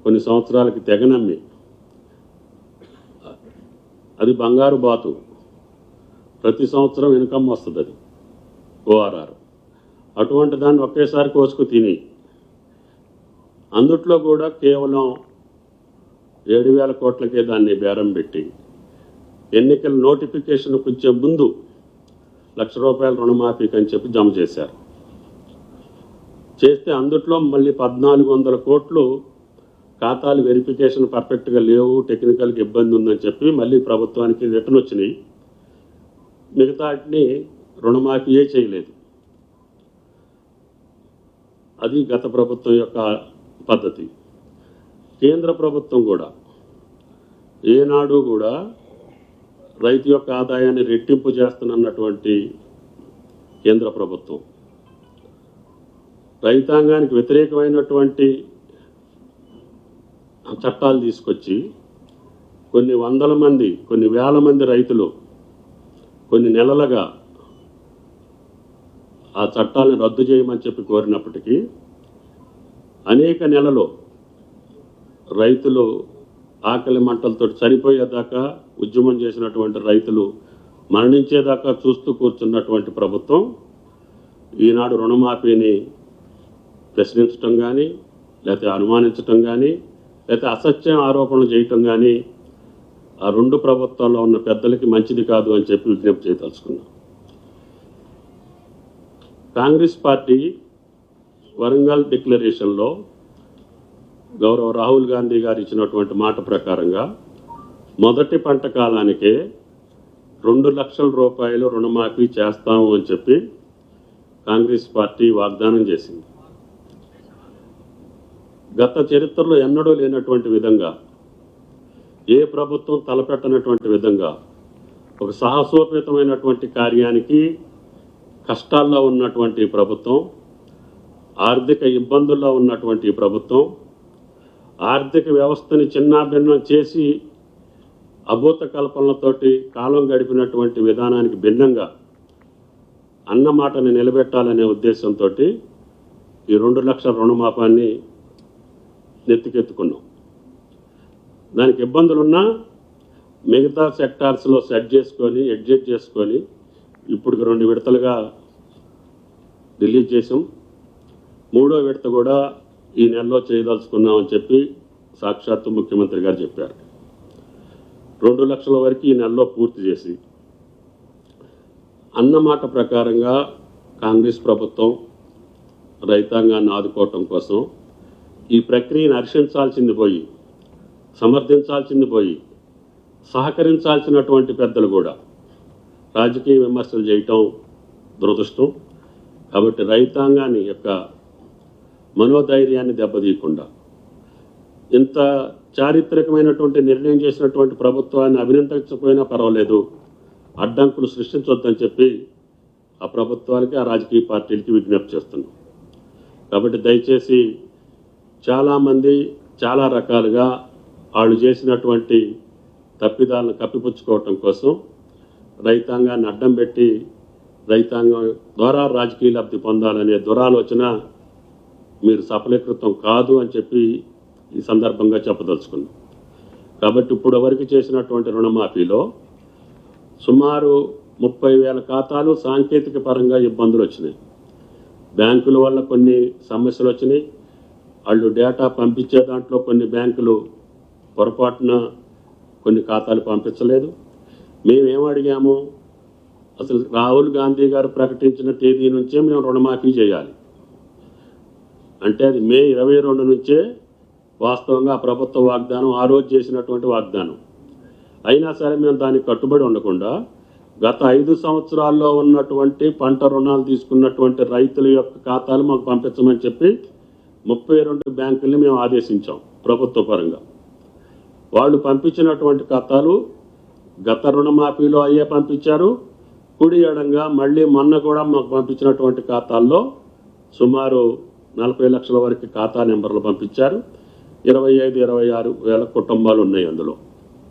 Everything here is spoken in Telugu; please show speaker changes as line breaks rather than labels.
కొన్ని సంవత్సరాలకి తెగనమ్మి అది బంగారు బాతు, ప్రతి సంవత్సరం ఇన్కమ్ వస్తుంది అది ఓఆర్ఆర్. అటువంటి దాన్ని ఒకేసారి కోసుకు తిని అందుట్లో కూడా కేవలం 7,000 కోట్లకే దాన్ని బేరం పెట్టి ఎన్నికల నోటిఫికేషన్ కొంచెం ముందు ₹1,00,000 రుణమాఫీకి అని చెప్పి జమ చేశారు. చేస్తే అందుట్లో మళ్ళీ 1,400 కోట్లు ఖాతాలు వెరిఫికేషన్ పర్ఫెక్ట్గా లేవు, టెక్నికల్గా ఇబ్బంది ఉందని చెప్పి మళ్ళీ ప్రభుత్వానికి రిటర్న్ వచ్చినాయి. మిగతాటిని రుణమాఫీయే చేయలేదు. అది గత ప్రభుత్వం యొక్క పద్ధతి. కేంద్ర ప్రభుత్వం కూడా ఏనాడు కూడా రైతు యొక్క ఆదాయాన్ని రెట్టింపు చేస్తున్నటువంటి కేంద్ర ప్రభుత్వం రైతాంగానికి వ్యతిరేకమైనటువంటి చట్టాలు తీసుకొచ్చి కొన్ని వందల మంది, కొన్ని వేల మంది రైతులు కొన్ని నెలలుగా ఆ చట్టాలను రద్దు చేయమని చెప్పి కోరినప్పటికీ అనేక నెలలు రైతులు ఆకలి మంటలతో చనిపోయేదాకా ఉద్యమం చేసినటువంటి రైతులు మరణించేదాకా చూస్తూ కూర్చున్నటువంటి ప్రభుత్వం ఈనాడు రుణమాఫీని ప్రశ్నించడం కానీ, లేకపోతే అనుమానించడం కానీ, లేకపోతే అసత్యం ఆరోపణలు చేయటం కానీ ఆ రెండు ప్రభుత్వాల్లో ఉన్న పెద్దలకి మంచిది కాదు అని చెప్పి విజ్ఞప్తి చేయదలుచుకున్నాం. కాంగ్రెస్ పార్టీ వరంగల్ డిక్లరేషన్లో గౌరవ రాహుల్ గాంధీ గారు ఇచ్చినటువంటి మాట ప్రకారంగా మొదటి పంట కాలానికే ₹2,00,000 రుణమాఫీ చేస్తాము అని చెప్పి కాంగ్రెస్ పార్టీ వాగ్దానం చేసింది. గత చరిత్రలో ఎన్నడూ లేనటువంటి విధంగా, ఏ ప్రభుత్వం తలపెట్టనటువంటి విధంగా ఒక సాహసోపేతమైనటువంటి కార్యానికి కష్టాల్లో ఉన్నటువంటి ప్రభుత్వం, ఆర్థిక ఇబ్బందుల్లో ఉన్నటువంటి ప్రభుత్వం, ఆర్థిక వ్యవస్థని చిన్నాభిన్నం చేసి అభూత కల్పనలతోటి కాలం గడిపినటువంటి విధానానికి భిన్నంగా అన్నమాటని నిలబెట్టాలనే ఉద్దేశంతో ఈ 2,00,000 రుణమాఫాన్ని నెత్తికెత్తుకున్నాం. దానికి ఇబ్బందులున్నా మిగతా సెక్టార్స్లో అడ్జస్ట్ చేసుకొని ఇప్పుడు 2 విడతలుగా రిలీజ్ చేసాం. 3వ విడత కూడా ఈ నెలలో చేయదలుచుకున్నామని చెప్పి సాక్షాత్తు ముఖ్యమంత్రి గారు చెప్పారు. 2,00,000 వరకు ఈ నెలలో పూర్తి చేసి అన్నమాట ప్రకారంగా కాంగ్రెస్ ప్రభుత్వం రైతాంగాన్ని ఆదుకోవటం కోసం ఈ ప్రక్రియను హర్షించాల్సింది పోయి, సమర్థించాల్సింది పోయి, సహకరించాల్సినటువంటి పెద్దలు కూడా రాజకీయ విమర్శలు చేయటం దురదృష్టం. కాబట్టి రైతాంగాన్ని యొక్క మనోధైర్యాన్ని దెబ్బతీయకుండా ఇంత చారిత్రకమైనటువంటి నిర్ణయం చేసినటువంటి ప్రభుత్వాన్ని అభినందించకపోయినా పర్వాలేదు, అడ్డంకులు సృష్టించొద్దని చెప్పి ఆ ప్రభుత్వాలకి, ఆ రాజకీయ పార్టీలకి విజ్ఞప్తి చేస్తున్నాం. కాబట్టి దయచేసి చాలామంది చాలా రకాలుగా వాళ్ళు చేసినటువంటి తప్పిదాలను కప్పిపుచ్చుకోవటం కోసం రైతాంగాన్ని అడ్డం పెట్టి రైతాంగం ద్వారా రాజకీయ లబ్ధి పొందాలనే దురాలోచన మీరు సఫలీకృతం కాదు అని చెప్పి ఈ సందర్భంగా చెప్పదలుచుకున్నాం. కాబట్టి ఇప్పుడు వరకు చేసినటువంటి రుణమాఫీలో సుమారు 30,000 ఖాతాలు సాంకేతిక పరంగా ఇబ్బందులు వచ్చినాయి. బ్యాంకుల వల్ల కొన్ని సమస్యలు వచ్చినాయి. వాళ్ళు డేటా పంపించే దాంట్లో కొన్ని బ్యాంకులు పొరపాటున కొన్ని ఖాతాలు పంపించలేదు. మేమేం అడిగాము, అసలు రాహుల్ గాంధీ గారు ప్రకటించిన తేదీ నుంచే మేము రుణమాఫీ చేయాలి అంటే అది మే 22 నుంచే వాస్తవంగా ప్రభుత్వ వాగ్దానం, ఆ రోజు చేసినటువంటి వాగ్దానం. అయినా సరే మేము దానికి కట్టుబడి ఉండకుండా గత 5 సంవత్సరాల్లో ఉన్నటువంటి పంట రుణాలు తీసుకున్నటువంటి రైతుల యొక్క ఖాతాలు మాకు పంపించమని చెప్పి 32 బ్యాంకుల్ని మేము ఆదేశించాం ప్రభుత్వ పరంగా. వాళ్ళు పంపించినటువంటి ఖాతాలు గత రుణమాఫీలో అయ్యే పంపించారు. కుడి ఎడంగా మళ్ళీ మొన్న కూడా మాకు పంపించినటువంటి ఖాతాల్లో సుమారు 40 లక్షల వరకు ఖాతా నెంబర్లు పంపించారు. 25-26 వేల కుటుంబాలు ఉన్నాయి అందులో.